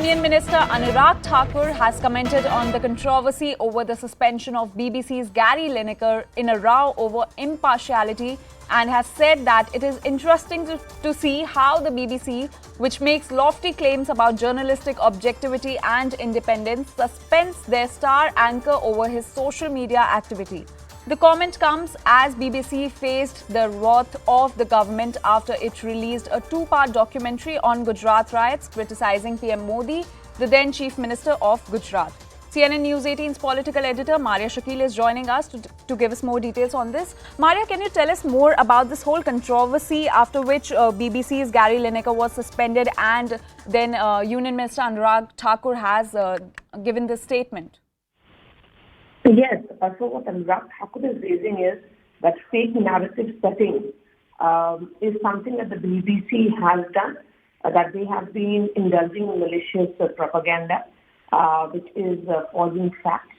Union Minister Anurag Thakur has commented on the controversy over the suspension of BBC's Gary Lineker in a row over impartiality and has said that it is interesting to see how the BBC, which makes lofty claims about journalistic objectivity and independence, suspends their star anchor over his social media activity. The comment comes as BBC faced the wrath of the government after it released a two-part documentary on Gujarat riots criticizing PM Modi, the then Chief Minister of Gujarat. CNN News 18's political editor Maria Shakil is joining us to give us more details on this. Maria, can you tell us more about this whole controversy after which BBC's Gary Lineker was suspended and then Union Minister Anurag Thakur has given this statement? Yes, so what Anurag Thakur is raising is that fake narrative setting is something that the BBC has done, that they have been indulging in malicious propaganda, which is forging facts,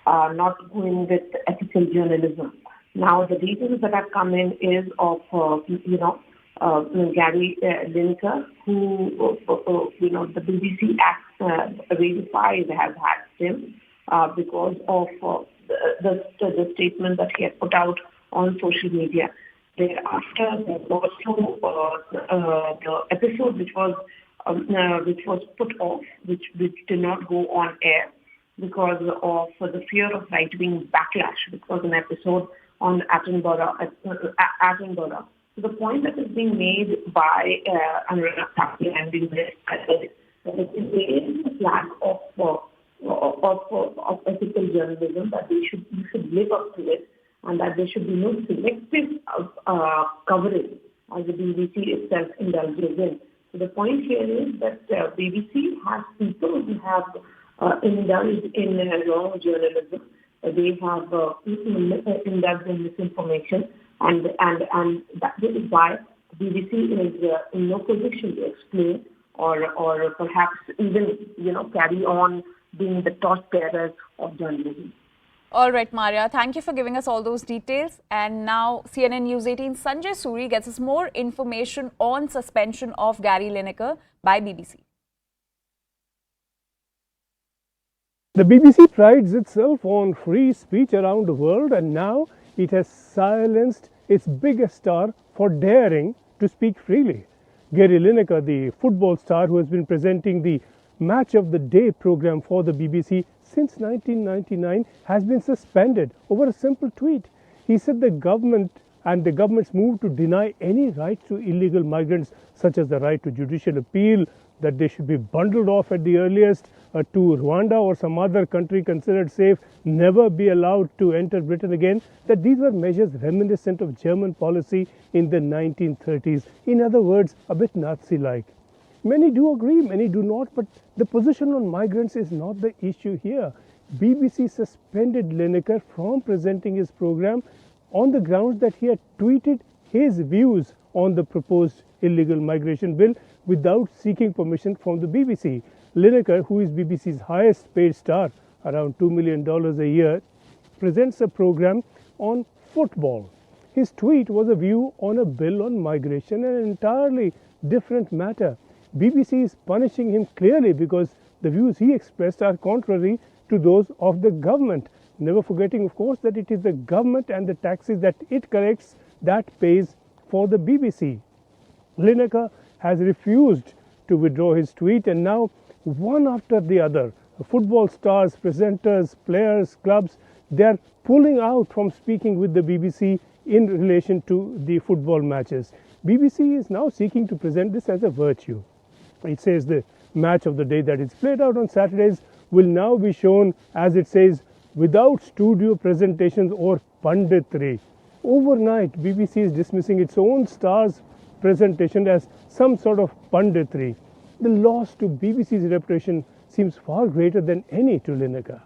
not going with ethical journalism. Now, the details that have come in is of, Gary Lineker, who, the BBC verified has hacked him. Because of the statement that he had put out on social media. Thereafter, there was also the episode which was put off, which did not go on air because of the fear of right-wing backlash, which was an episode on Attenborough. So the point that is being made by Anurag Thakur and being made that it is a flag of ethical journalism, that we should live up to it, and that there should be no selective coverage as the BBC itself indulges in. So the point here is that BBC has people who have indulged in wrong journalism. They have indulged in misinformation, and that is why BBC is in no position to explain or perhaps even carry on being the torchbearers of journalism. All right, Maria, thank you for giving us all those details. And now CNN News 18 Sanjay Suri gets us more information on suspension of Gary Lineker by BBC. The BBC prides itself on free speech around the world, and now it has silenced its biggest star for daring to speak freely. Gary Lineker, the football star who has been presenting the Match of the Day program for the BBC since 1999, has been suspended over a simple tweet. He said the government and the government's move to deny any rights to illegal migrants, such as the right to judicial appeal, that they should be bundled off at the earliest to Rwanda or some other country considered safe, never be allowed to enter Britain again, that these were measures reminiscent of German policy in the 1930s. In other words, a bit Nazi-like. Many do agree, many do not, but the position on migrants is not the issue here. BBC suspended Lineker from presenting his program on the grounds that he had tweeted his views on the proposed illegal migration bill without seeking permission from the BBC. Lineker, who is BBC's highest paid star, around $2 million a year, presents a program on football. His tweet was a view on a bill on migration, an entirely different matter. BBC is punishing him clearly because the views he expressed are contrary to those of the government. Never forgetting, of course, that it is the government and the taxes that it collects that pays for the BBC. Lineker has refused to withdraw his tweet, and now one after the other, football stars, presenters, players, clubs, they are pulling out from speaking with the BBC in relation to the football matches. BBC is now seeking to present this as a virtue. It says the match of the day that is played out on Saturdays will now be shown, as it says, without studio presentations or punditry. Overnight, BBC is dismissing its own stars' presentation as some sort of punditry. The loss to BBC's reputation seems far greater than any to Lineker.